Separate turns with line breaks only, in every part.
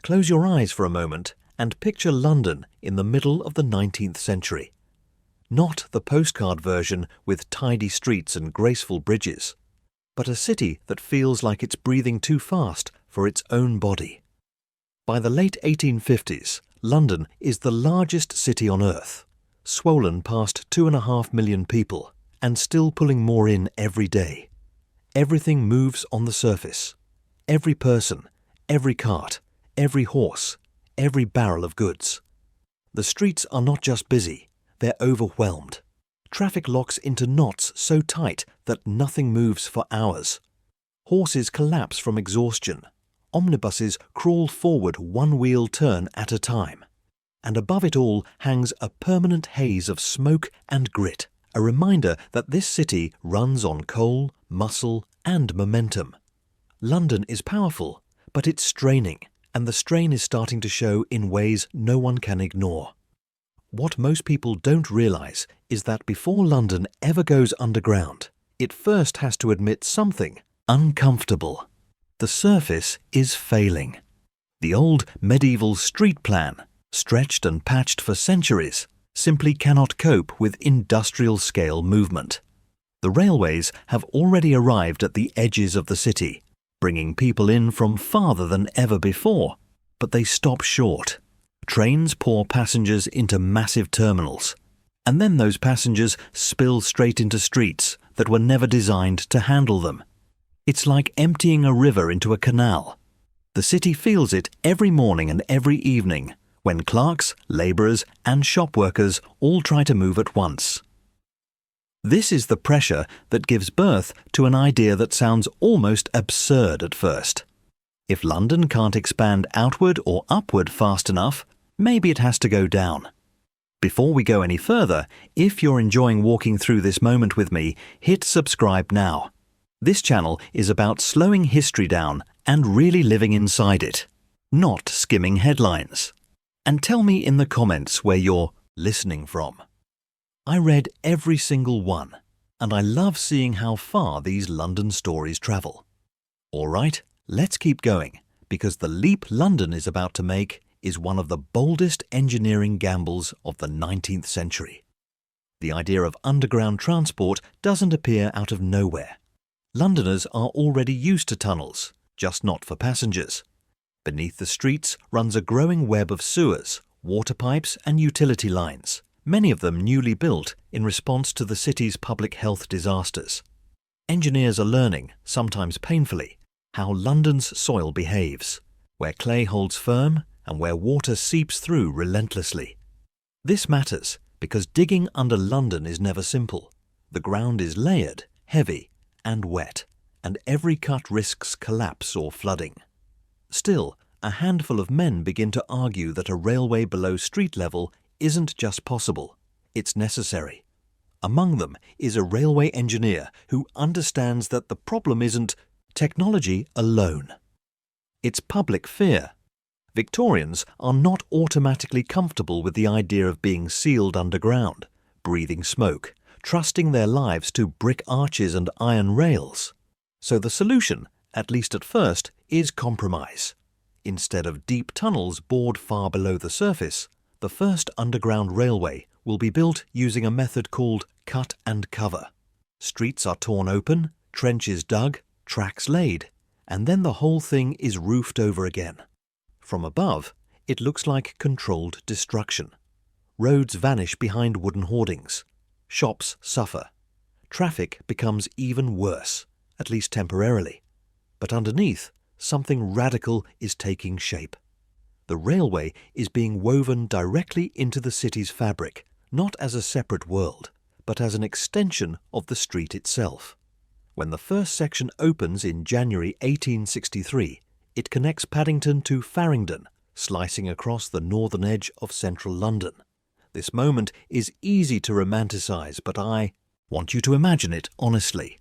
Close your eyes for a moment and picture London in the middle of the 19th century. Not the postcard version with tidy streets and graceful bridges, but a city that feels like it's breathing too fast for its own body. By the late 1850s, London is the largest city on earth, swollen past 2.5 million people and still pulling more in every day. Everything moves on the surface. Every person, every cart, every horse, every barrel of goods. The streets are not just busy, they're overwhelmed. Traffic locks into knots so tight that nothing moves for hours. Horses collapse from exhaustion. Omnibuses crawl forward one wheel turn at a time. And above it all hangs a permanent haze of smoke and grit, a reminder that this city runs on coal, muscle, and momentum. London is powerful, but it's straining, and the strain is starting to show in ways no one can ignore. What most people don't realize is that before London ever goes underground, it first has to admit something uncomfortable. The surface is failing. The old medieval street plan, stretched and patched for centuries, simply cannot cope with industrial-scale movement. The railways have already arrived at the edges of the city, bringing people in from farther than ever before, but they stop short. Trains pour passengers into massive terminals, and then those passengers spill straight into streets that were never designed to handle them. It's like emptying a river into a canal. The city feels it every morning and every evening when clerks, labourers and shop workers all try to move at once. This is the pressure that gives birth to an idea that sounds almost absurd at first. If London can't expand outward or upward fast enough, maybe it has to go down. Before we go any further, if you're enjoying walking through this moment with me, hit subscribe now. This channel is about slowing history down and really living inside it, not skimming headlines. And tell me in the comments where you're listening from. I read every single one, and I love seeing how far these London stories travel. All right, let's keep going, because the leap London is about to make is one of the boldest engineering gambles of the 19th century. The idea of underground transport doesn't appear out of nowhere. Londoners are already used to tunnels, just not for passengers. Beneath the streets runs a growing web of sewers, water pipes and utility lines, many of them newly built in response to the city's public health disasters. Engineers are learning, sometimes painfully, how London's soil behaves, where clay holds firm and where water seeps through relentlessly. This matters because digging under London is never simple. The ground is layered, heavy, and wet, and every cut risks collapse or flooding. Still, a handful of men begin to argue that a railway below street level isn't just possible, it's necessary. Among them is a railway engineer who understands that the problem isn't technology alone. It's public fear. Victorians are not automatically comfortable with the idea of being sealed underground, breathing smoke, trusting their lives to brick arches and iron rails. So the solution, at least at first, is compromise. Instead of deep tunnels bored far below the surface, the first underground railway will be built using a method called cut and cover. Streets are torn open, trenches dug, tracks laid, and then the whole thing is roofed over again. From above, it looks like controlled destruction. Roads vanish behind wooden hoardings. Shops suffer. Traffic becomes even worse, at least temporarily. But underneath, something radical is taking shape. The railway is being woven directly into the city's fabric, not as a separate world, but as an extension of the street itself. When the first section opens in January 1863, it connects Paddington to Farringdon, slicing across the northern edge of central London. This moment is easy to romanticize, but I want you to imagine it honestly.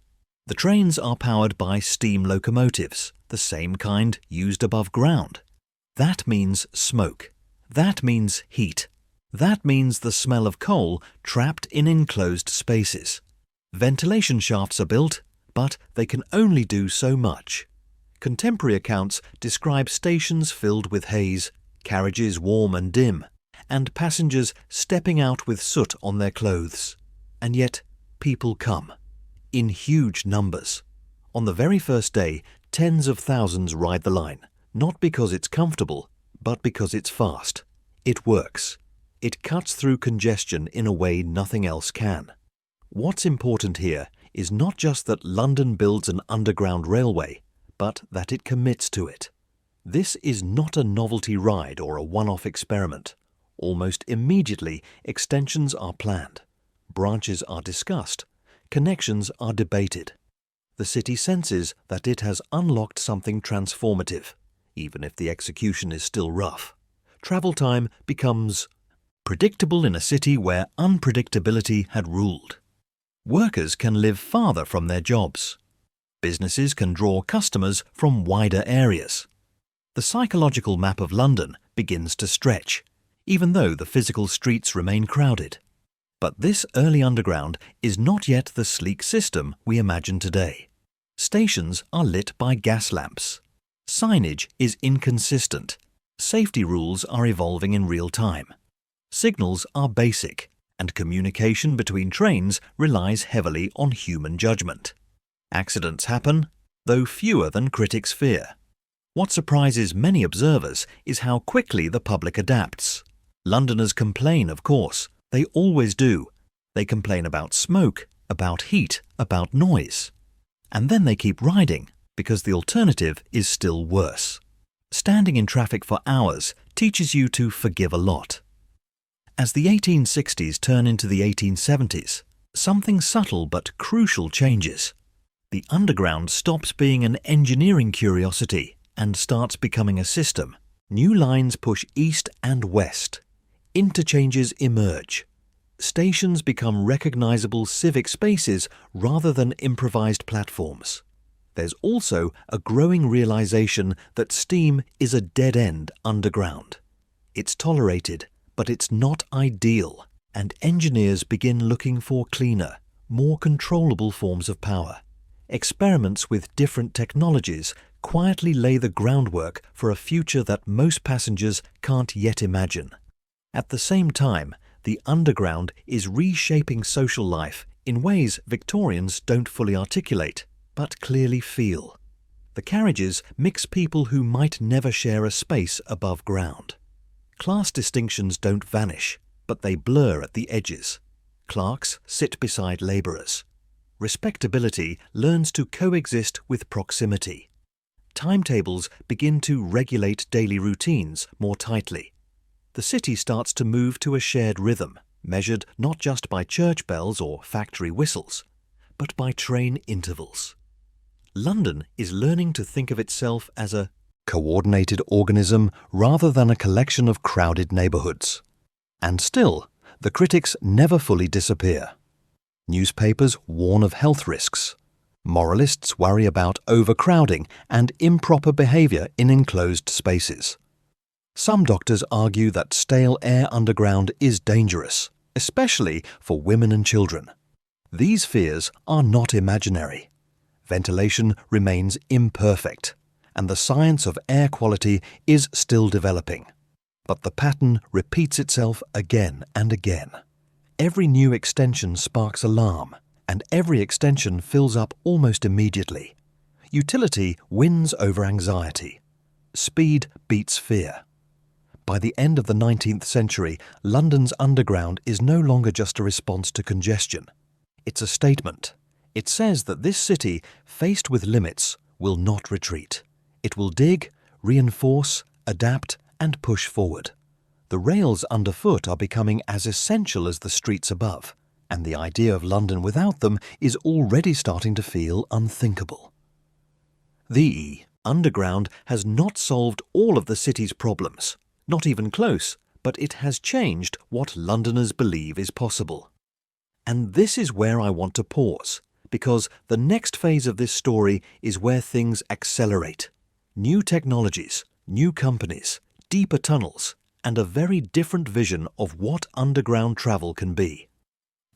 The trains are powered by steam locomotives, the same kind used above ground. That means smoke. That means heat. That means the smell of coal trapped in enclosed spaces. Ventilation shafts are built, but they can only do so much. Contemporary accounts describe stations filled with haze, carriages warm and dim, and passengers stepping out with soot on their clothes. And yet, people come, in huge numbers. On the very first day, tens of thousands ride the line, not because it's comfortable, but because it's fast. It works. It cuts through congestion in a way nothing else can. What's important here is not just that London builds an underground railway, but that it commits to it. This is not a novelty ride or a one-off experiment. Almost immediately, extensions are planned. Branches are discussed. Connections are debated. The city senses that it has unlocked something transformative, even if the execution is still rough. Travel time becomes predictable in a city where unpredictability had ruled. Workers can live farther from their jobs. Businesses can draw customers from wider areas. The psychological map of London begins to stretch, even though the physical streets remain crowded. But this early underground is not yet the sleek system we imagine today. Stations are lit by gas lamps. Signage is inconsistent. Safety rules are evolving in real time. Signals are basic, and communication between trains relies heavily on human judgment. Accidents happen, though fewer than critics fear. What surprises many observers is how quickly the public adapts. Londoners complain, of course. They always do. They complain about smoke, about heat, about noise. And then they keep riding, because the alternative is still worse. Standing in traffic for hours teaches you to forgive a lot. As the 1860s turn into the 1870s, something subtle but crucial changes. The underground stops being an engineering curiosity and starts becoming a system. New lines push east and west. Interchanges emerge. Stations become recognizable civic spaces rather than improvised platforms. There's also a growing realization that steam is a dead end underground. It's tolerated, but it's not ideal, and engineers begin looking for cleaner, more controllable forms of power. Experiments with different technologies quietly lay the groundwork for a future that most passengers can't yet imagine. At the same time, the underground is reshaping social life in ways Victorians don't fully articulate, but clearly feel. The carriages mix people who might never share a space above ground. Class distinctions don't vanish, but they blur at the edges. Clerks sit beside labourers. Respectability learns to coexist with proximity. Timetables begin to regulate daily routines more tightly. The city starts to move to a shared rhythm, measured not just by church bells or factory whistles, but by train intervals. London is learning to think of itself as a coordinated organism rather than a collection of crowded neighbourhoods. And still, the critics never fully disappear. Newspapers warn of health risks. Moralists worry about overcrowding and improper behaviour in enclosed spaces. Some doctors argue that stale air underground is dangerous, especially for women and children. These fears are not imaginary. Ventilation remains imperfect, and the science of air quality is still developing. But the pattern repeats itself again and again. Every new extension sparks alarm, and every extension fills up almost immediately. Utility wins over anxiety. Speed beats fear. By the end of the 19th century, London's underground is no longer just a response to congestion. It's a statement. It says that this city, faced with limits, will not retreat. It will dig, reinforce, adapt, and push forward. The rails underfoot are becoming as essential as the streets above, and the idea of London without them is already starting to feel unthinkable. The underground has not solved all of the city's problems. Not even close, but it has changed what Londoners believe is possible. And this is where I want to pause, because the next phase of this story is where things accelerate. New technologies, new companies, deeper tunnels, and a very different vision of what underground travel can be.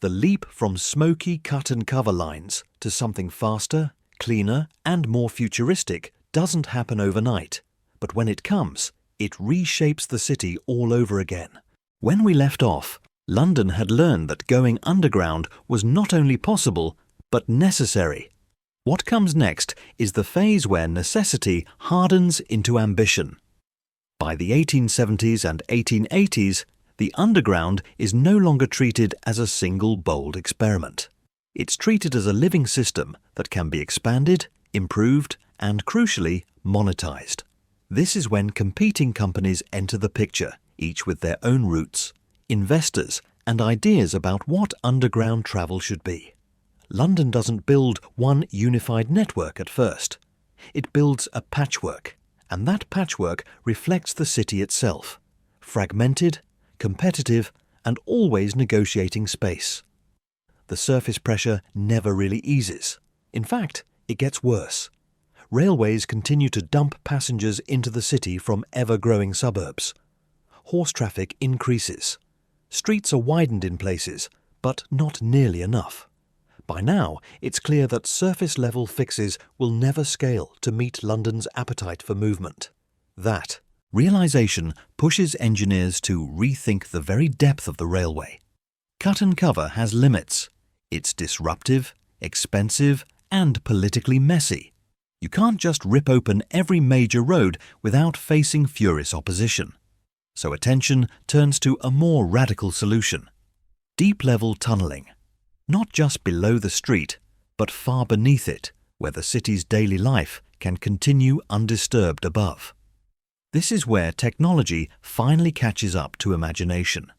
The leap from smoky cut-and-cover lines to something faster, cleaner, and more futuristic doesn't happen overnight, but when it comes, it reshapes the city all over again. When we left off, London had learned that going underground was not only possible, but necessary. What comes next is the phase where necessity hardens into ambition. By the 1870s and 1880s, the underground is no longer treated as a single bold experiment. It's treated as a living system that can be expanded, improved, and crucially, monetized. This is when competing companies enter the picture, each with their own routes, investors, and ideas about what underground travel should be. London doesn't build one unified network at first. It builds a patchwork, and that patchwork reflects the city itself, fragmented, competitive, and always negotiating space. The surface pressure never really eases. In fact, it gets worse. Railways continue to dump passengers into the city from ever-growing suburbs. Horse traffic increases. Streets are widened in places, but not nearly enough. By now, it's clear that surface-level fixes will never scale to meet London's appetite for movement. That realization pushes engineers to rethink the very depth of the railway. Cut and cover has limits. It's disruptive, expensive, and politically messy. You can't just rip open every major road without facing furious opposition. So attention turns to a more radical solution: deep-level tunnelling. Not just below the street, but far beneath it, where the city's daily life can continue undisturbed above. This is where technology finally catches up to imagination.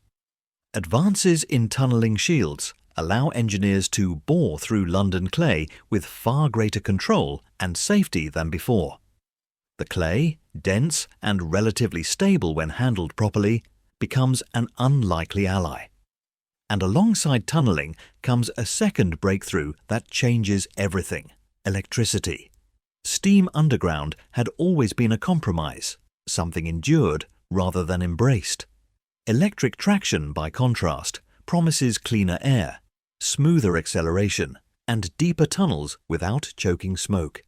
Advances in tunnelling shields allow engineers to bore through London clay with far greater control and safety than before. The clay, dense and relatively stable when handled properly, becomes an unlikely ally. And alongside tunnelling comes a second breakthrough that changes everything: electricity. Steam underground had always been a compromise, something endured rather than embraced. Electric traction, by contrast, promises cleaner air, smoother acceleration, and deeper tunnels without choking smoke.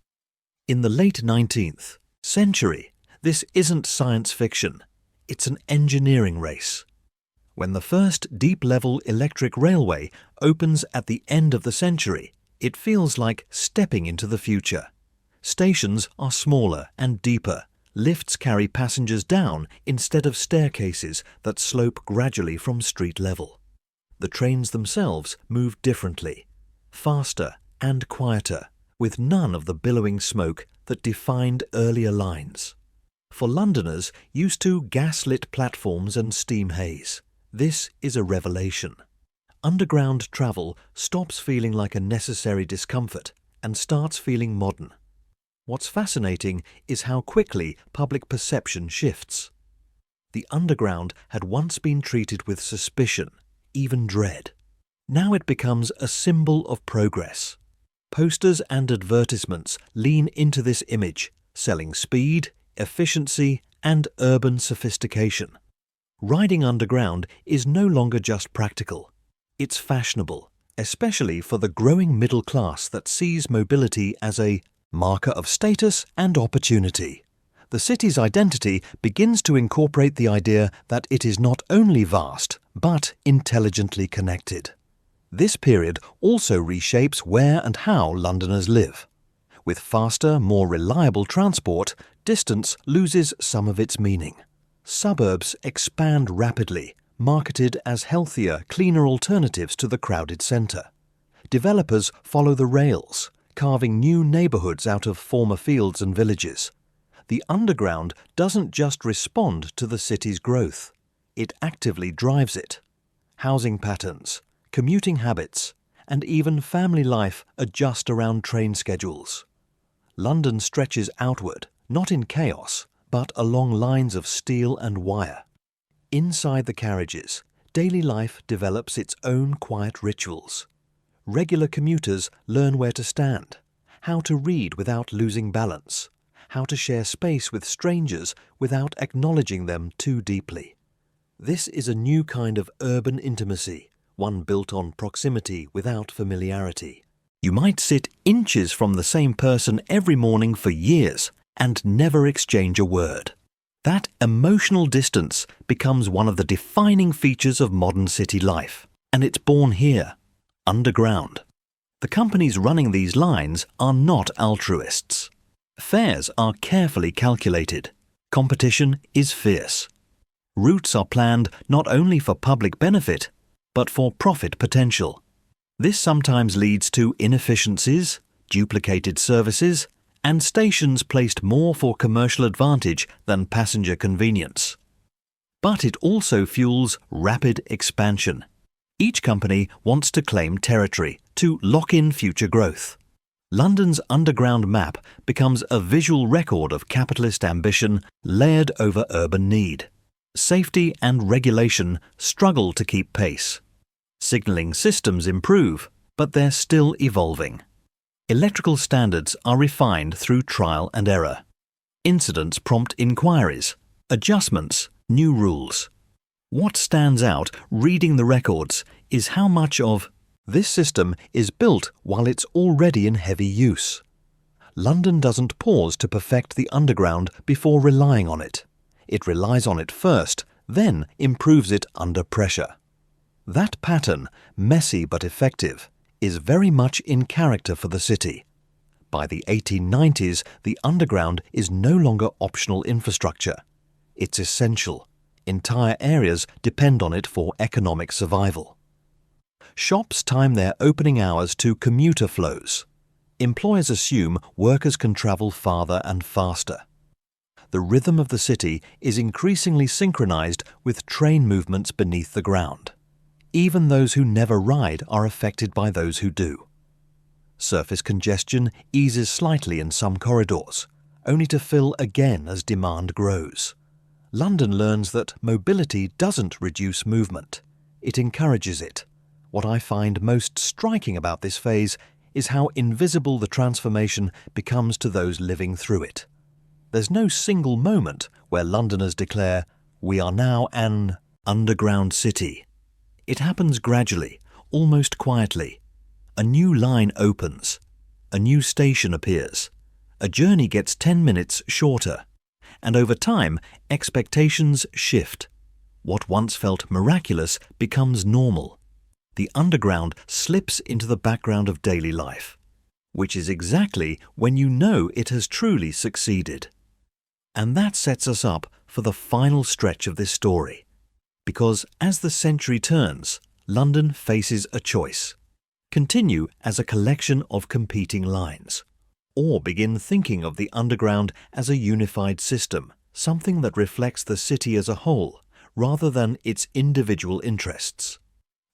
In the late 19th century, this isn't science fiction, it's an engineering race. When the first deep-level electric railway opens at the end of the century, it feels like stepping into the future. Stations are smaller and deeper. Lifts carry passengers down instead of staircases that slope gradually from street level. The trains themselves move differently, faster and quieter, with none of the billowing smoke that defined earlier lines. For Londoners used to gas-lit platforms and steam haze, this is a revelation. Underground travel stops feeling like a necessary discomfort and starts feeling modern. What's fascinating is how quickly public perception shifts. The underground had once been treated with suspicion, even dread. Now it becomes a symbol of progress. Posters and advertisements lean into this image, selling speed, efficiency, and urban sophistication. Riding underground is no longer just practical. It's fashionable, especially for the growing middle class that sees mobility as a marker of status and opportunity. The city's identity begins to incorporate the idea that it is not only vast, but intelligently connected. This period also reshapes where and how Londoners live. With faster, more reliable transport, distance loses some of its meaning. Suburbs expand rapidly, marketed as healthier, cleaner alternatives to the crowded centre. Developers follow the rails, carving new neighbourhoods out of former fields and villages. The underground doesn't just respond to the city's growth, it actively drives it. Housing patterns, commuting habits, and even family life adjust around train schedules. London stretches outward, not in chaos, but along lines of steel and wire. Inside the carriages, daily life develops its own quiet rituals. Regular commuters learn where to stand, how to read without losing balance, how to share space with strangers without acknowledging them too deeply. This is a new kind of urban intimacy, one built on proximity without familiarity. You might sit inches from the same person every morning for years, and never exchange a word. That emotional distance becomes one of the defining features of modern city life, and it's born here, underground. The companies running these lines are not altruists. Fares are carefully calculated. Competition is fierce. Routes are planned not only for public benefit, but for profit potential. This sometimes leads to inefficiencies, duplicated services, and stations placed more for commercial advantage than passenger convenience. But it also fuels rapid expansion. Each company wants to claim territory to lock in future growth. London's underground map becomes a visual record of capitalist ambition layered over urban need. Safety and regulation struggle to keep pace. Signalling systems improve, but they're still evolving. Electrical standards are refined through trial and error. Incidents prompt inquiries, adjustments, new rules. What stands out reading the records is how much of this system is built while it's already in heavy use. London doesn't pause to perfect the underground before relying on it. It relies on it first, then improves it under pressure. That pattern, messy but effective, is very much in character for the city. By the 1890s, the underground is no longer optional infrastructure. It's essential. Entire areas depend on it for economic survival. Shops time their opening hours to commuter flows. Employers assume workers can travel farther and faster. The rhythm of the city is increasingly synchronized with train movements beneath the ground. Even those who never ride are affected by those who do. Surface congestion eases slightly in some corridors, only to fill again as demand grows. London learns that mobility doesn't reduce movement. It encourages it. What I find most striking about this phase is how invisible the transformation becomes to those living through it. There's no single moment where Londoners declare, "We are now an underground city." It happens gradually, almost quietly. A new line opens. A new station appears. A journey gets 10 minutes shorter. And over time, expectations shift. What once felt miraculous becomes normal. The underground slips into the background of daily life, which is exactly when you know it has truly succeeded. And that sets us up for the final stretch of this story. Because as the century turns, London faces a choice. Continue as a collection of competing lines, or begin thinking of the underground as a unified system, something that reflects the city as a whole, rather than its individual interests.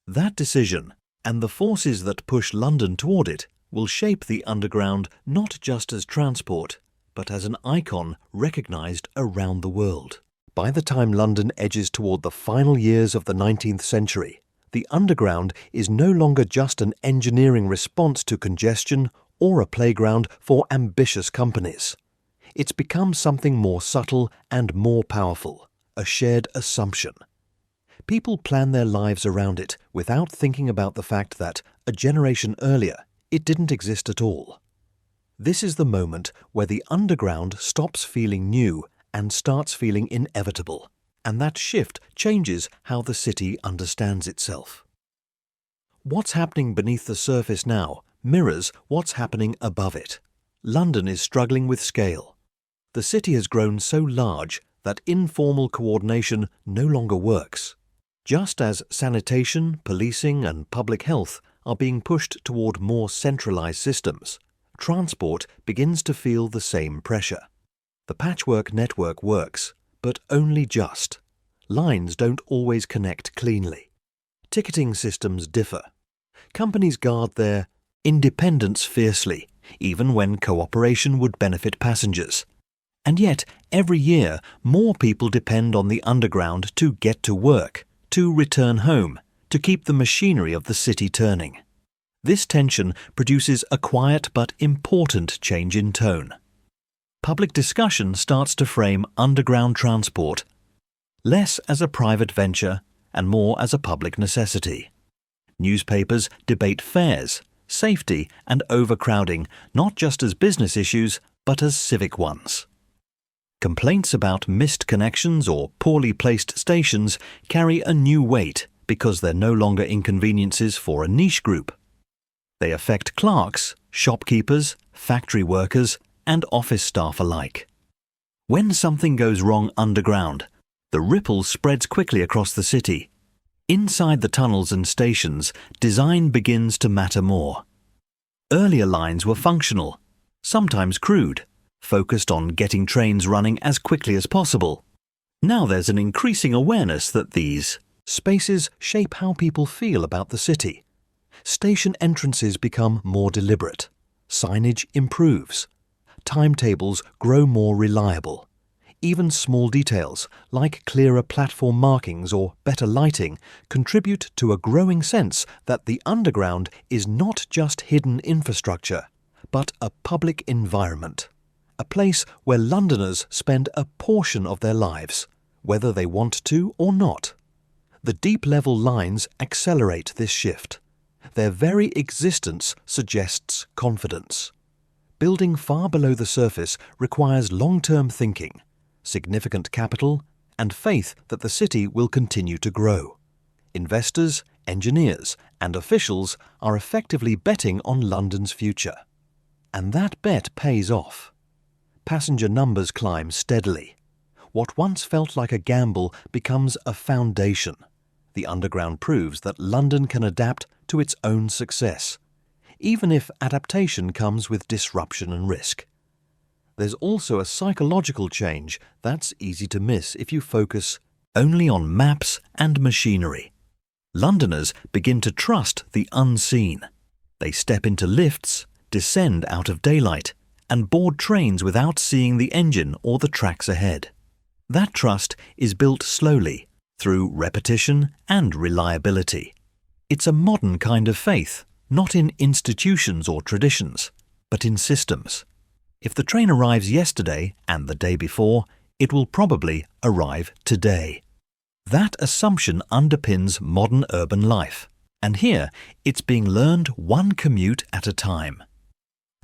That decision, and the forces that push London toward it, will shape the underground not just as transport, but as an icon recognized around the world. By the time London edges toward the final years of the 19th century, the underground is no longer just an engineering response to congestion or a playground for ambitious companies. It's become something more subtle and more powerful, a shared assumption. People plan their lives around it without thinking about the fact that, a generation earlier, it didn't exist at all. This is the moment where the underground stops feeling new and starts feeling inevitable, and that shift changes how the city understands itself. What's happening beneath the surface now mirrors what's happening above it. London is struggling with scale. The city has grown so large that informal coordination no longer works. Just as sanitation, policing, and public health are being pushed toward more centralized systems, transport begins to feel the same pressure. The patchwork network works, but only just. Lines don't always connect cleanly. Ticketing systems differ. Companies guard their independence fiercely, even when cooperation would benefit passengers. And yet, every year, more people depend on the underground to get to work, to return home, to keep the machinery of the city turning. This tension produces a quiet but important change in tone. Public discussion starts to frame underground transport less as a private venture and more as a public necessity. Newspapers debate fares, safety and overcrowding not just as business issues but as civic ones. Complaints about missed connections or poorly placed stations carry a new weight because they're no longer inconveniences for a niche group. They affect clerks, shopkeepers, factory workers, and office staff alike. When something goes wrong underground, the ripple spreads quickly across the city. Inside the tunnels and stations, design begins to matter more. Earlier lines were functional, sometimes crude, focused on getting trains running as quickly as possible. Now there's an increasing awareness that these spaces shape how people feel about the city. Station entrances become more deliberate. Signage improves. Timetables grow more reliable. Even small details, like clearer platform markings or better lighting, contribute to a growing sense that the underground is not just hidden infrastructure, but a public environment. A place where Londoners spend a portion of their lives, whether they want to or not. The deep-level lines accelerate this shift. Their very existence suggests confidence. Building far below the surface requires long-term thinking, significant capital, and faith that the city will continue to grow. Investors, engineers, and officials are effectively betting on London's future. And that bet pays off. Passenger numbers climb steadily. What once felt like a gamble becomes a foundation. The Underground proves that London can adapt to its own success, even if adaptation comes with disruption and risk. There's also a psychological change that's easy to miss if you focus only on maps and machinery. Londoners begin to trust the unseen. They step into lifts, descend out of daylight, and board trains without seeing the engine or the tracks ahead. That trust is built slowly, through repetition and reliability. It's a modern kind of faith, not in institutions or traditions, but in systems. If the train arrives yesterday and the day before, it will probably arrive today. That assumption underpins modern urban life, and here it's being learned one commute at a time.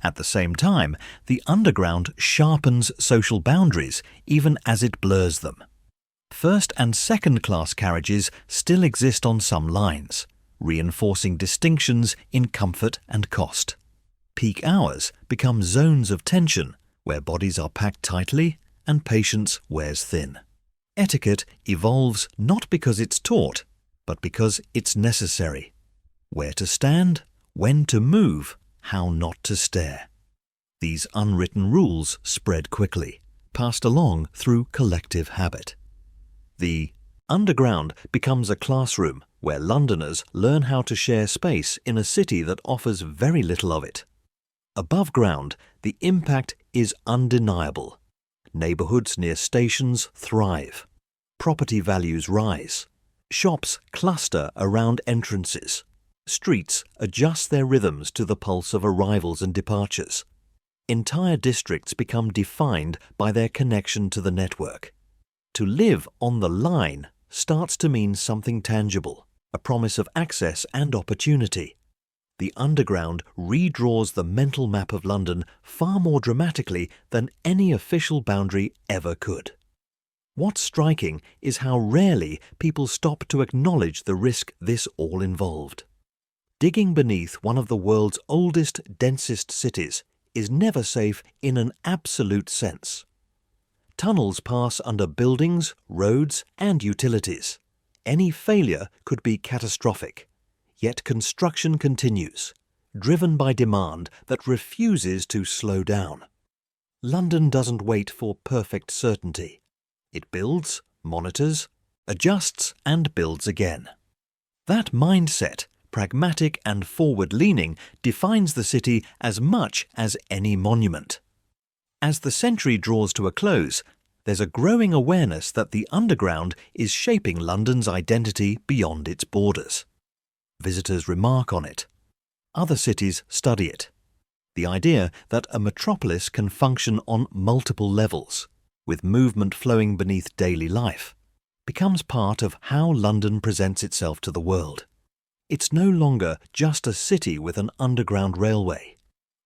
At the same time, the Underground sharpens social boundaries even as it blurs them. First- and second-class carriages still exist on some lines, reinforcing distinctions in comfort and cost. Peak hours become zones of tension where bodies are packed tightly and patience wears thin. Etiquette evolves not because it's taught, but because it's necessary. Where to stand, when to move, how not to stare. These unwritten rules spread quickly, passed along through collective habit. The Underground becomes a classroom where Londoners learn how to share space in a city that offers very little of it. Above ground, the impact is undeniable. Neighbourhoods near stations thrive. Property values rise. Shops cluster around entrances. Streets adjust their rhythms to the pulse of arrivals and departures. Entire districts become defined by their connection to the network. To live on the line starts to mean something tangible, a promise of access and opportunity. The Underground redraws the mental map of London far more dramatically than any official boundary ever could. What's striking is how rarely people stop to acknowledge the risk this all involved. Digging beneath one of the world's oldest, densest cities is never safe in an absolute sense. Tunnels pass under buildings, roads, and utilities. Any failure could be catastrophic. Yet construction continues, driven by demand that refuses to slow down. London doesn't wait for perfect certainty. It builds, monitors, adjusts, and builds again. That mindset, pragmatic and forward-leaning, defines the city as much as any monument. As the century draws to a close, there's a growing awareness that the Underground is shaping London's identity beyond its borders. Visitors remark on it. Other cities study it. The idea that a metropolis can function on multiple levels, with movement flowing beneath daily life, becomes part of how London presents itself to the world. It's no longer just a city with an underground railway.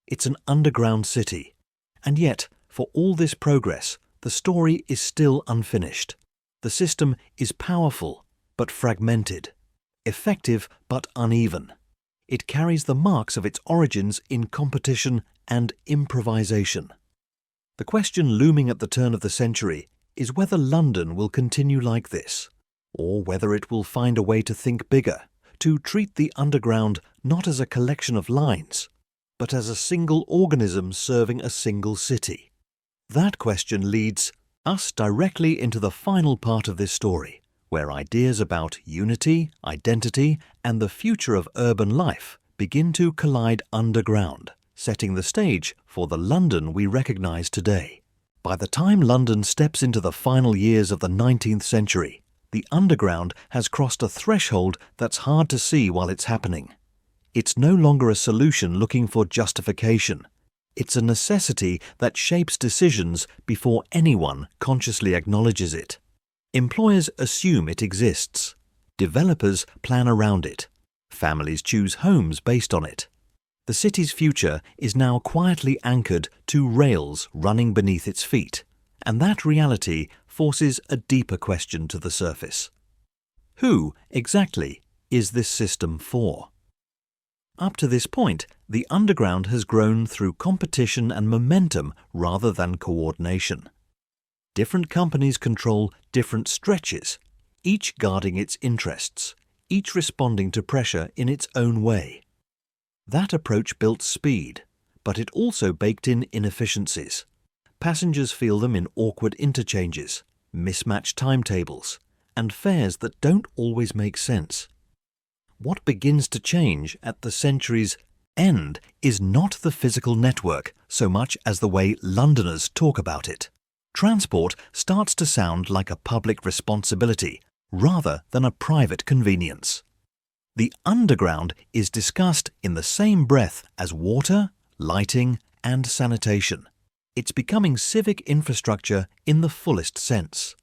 It's an underground city. And yet, for all this progress, the story is still unfinished. The system is powerful but fragmented, effective but uneven. It carries the marks of its origins in competition and improvisation. The question looming at the turn of the century is whether London will continue like this, or whether it will find a way to think bigger, to treat the underground not as a collection of lines, but as a single organism serving a single city. That question leads us directly into the final part of this story, where ideas about unity, identity, and the future of urban life begin to collide underground, setting the stage for the London we recognise today. By the time London steps into the final years of the 19th century, the underground has crossed a threshold that's hard to see while it's happening. It's no longer a solution looking for justification. It's a necessity that shapes decisions before anyone consciously acknowledges it. Employers assume it exists. Developers plan around it. Families choose homes based on it. The city's future is now quietly anchored to rails running beneath its feet, and that reality forces a deeper question to the surface. Who, exactly, is this system for? Up to this point, the underground has grown through competition and momentum rather than coordination. Different companies control different stretches, each guarding its interests, each responding to pressure in its own way. That approach built speed, but it also baked in inefficiencies. Passengers feel them in awkward interchanges, mismatched timetables, and fares that don't always make sense. What begins to change at the century's end is not the physical network so much as the way Londoners talk about it. Transport starts to sound like a public responsibility rather than a private convenience. The underground is discussed in the same breath as water, lighting, and sanitation. It's becoming civic infrastructure in the fullest sense.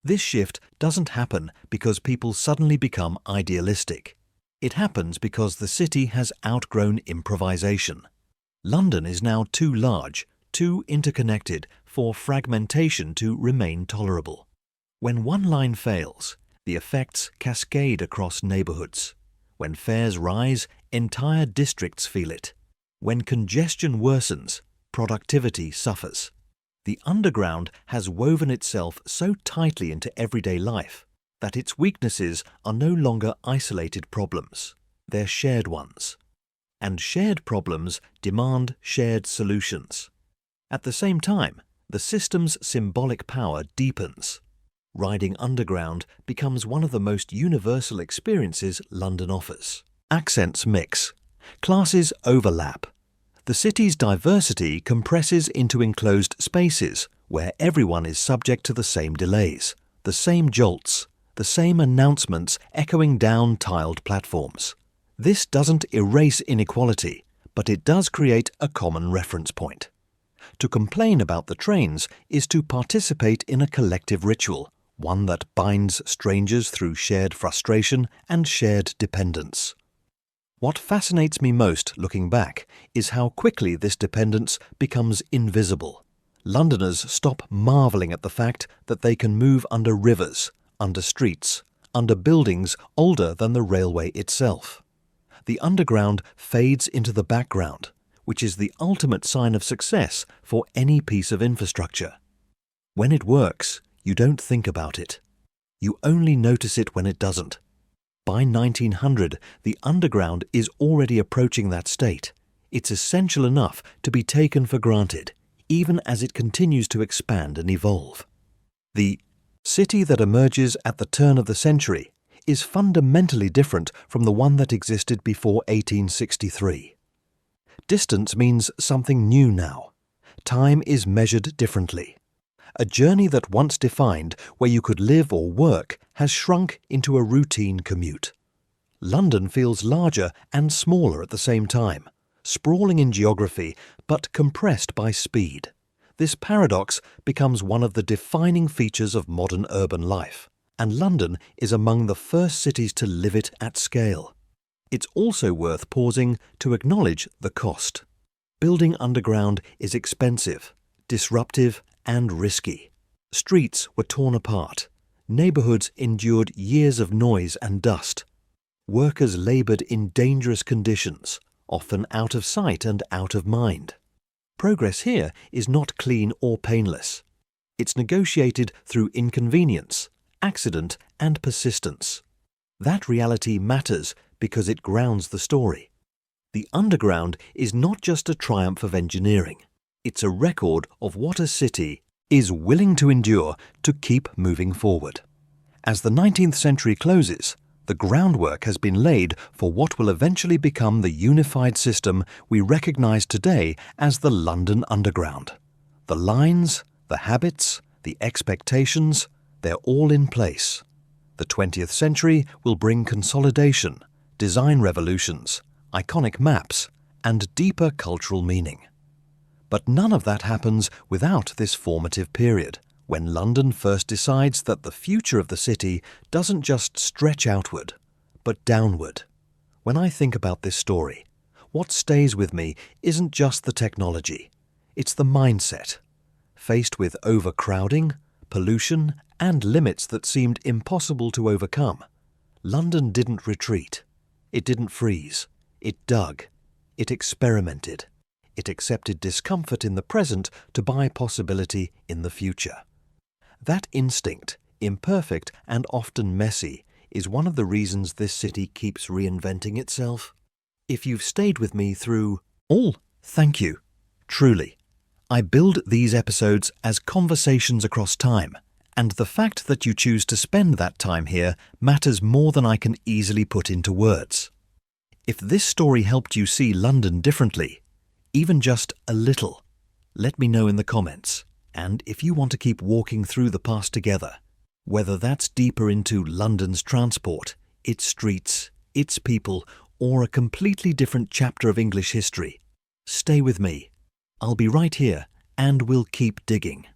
This shift doesn't happen because people suddenly become idealistic. It happens because the city has outgrown improvisation. London is now too large, too interconnected for fragmentation to remain tolerable. When one line fails, the effects cascade across neighbourhoods. When fares rise, entire districts feel it. When congestion worsens, productivity suffers. The underground has woven itself so tightly into everyday life that its weaknesses are no longer isolated problems. They're shared ones. And shared problems demand shared solutions. At the same time, the system's symbolic power deepens. Riding underground becomes one of the most universal experiences London offers. Accents mix. Classes overlap. The city's diversity compresses into enclosed spaces where everyone is subject to the same delays, the same jolts, the same announcements echoing down tiled platforms. This doesn't erase inequality, but it does create a common reference point. To complain about the trains is to participate in a collective ritual, one that binds strangers through shared frustration and shared dependence. What fascinates me most looking back is how quickly this dependence becomes invisible. Londoners stop marvelling at the fact that they can move under rivers, under streets, under buildings older than the railway itself. The underground fades into the background, which is the ultimate sign of success for any piece of infrastructure. When it works, you don't think about it. You only notice it when it doesn't. By 1900, the underground is already approaching that state. It's essential enough to be taken for granted, even as it continues to expand and evolve. The city that emerges at the turn of the century is fundamentally different from the one that existed before 1863. Distance means something new now. Time is measured differently. A journey that once defined where you could live or work has shrunk into a routine commute. London feels larger and smaller at the same time, sprawling in geography but compressed by speed. This paradox becomes one of the defining features of modern urban life, and London is among the first cities to live it at scale. It's also worth pausing to acknowledge the cost. Building underground is expensive, disruptive, and risky. Streets were torn apart. Neighbourhoods endured years of noise and dust. Workers laboured in dangerous conditions, often out of sight and out of mind. Progress here is not clean or painless. It's negotiated through inconvenience, accident, and persistence. That reality matters because it grounds the story. The Underground is not just a triumph of engineering. It's a record of what a city is willing to endure to keep moving forward. As the 19th century closes, the groundwork has been laid for what will eventually become the unified system we recognise today as the London Underground. The lines, the habits, the expectations, they're all in place. The 20th century will bring consolidation, design revolutions, iconic maps, and deeper cultural meaning. But none of that happens without this formative period, when London first decides that the future of the city doesn't just stretch outward, but downward. When I think about this story, what stays with me isn't just the technology, it's the mindset. Faced with overcrowding, pollution, and limits that seemed impossible to overcome, London didn't retreat. It didn't freeze. It dug. It experimented. It accepted discomfort in the present to buy possibility in the future. That instinct, imperfect and often messy, is one of the reasons this city keeps reinventing itself. If you've stayed with me through all, thank you. Truly. I build these episodes as conversations across time, and the fact that you choose to spend that time here matters more than I can easily put into words. If this story helped you see London differently, even just a little, let me know in the comments. And if you want to keep walking through the past together, whether that's deeper into London's transport, its streets, its people, or a completely different chapter of English history, stay with me. I'll be right here, and we'll keep digging.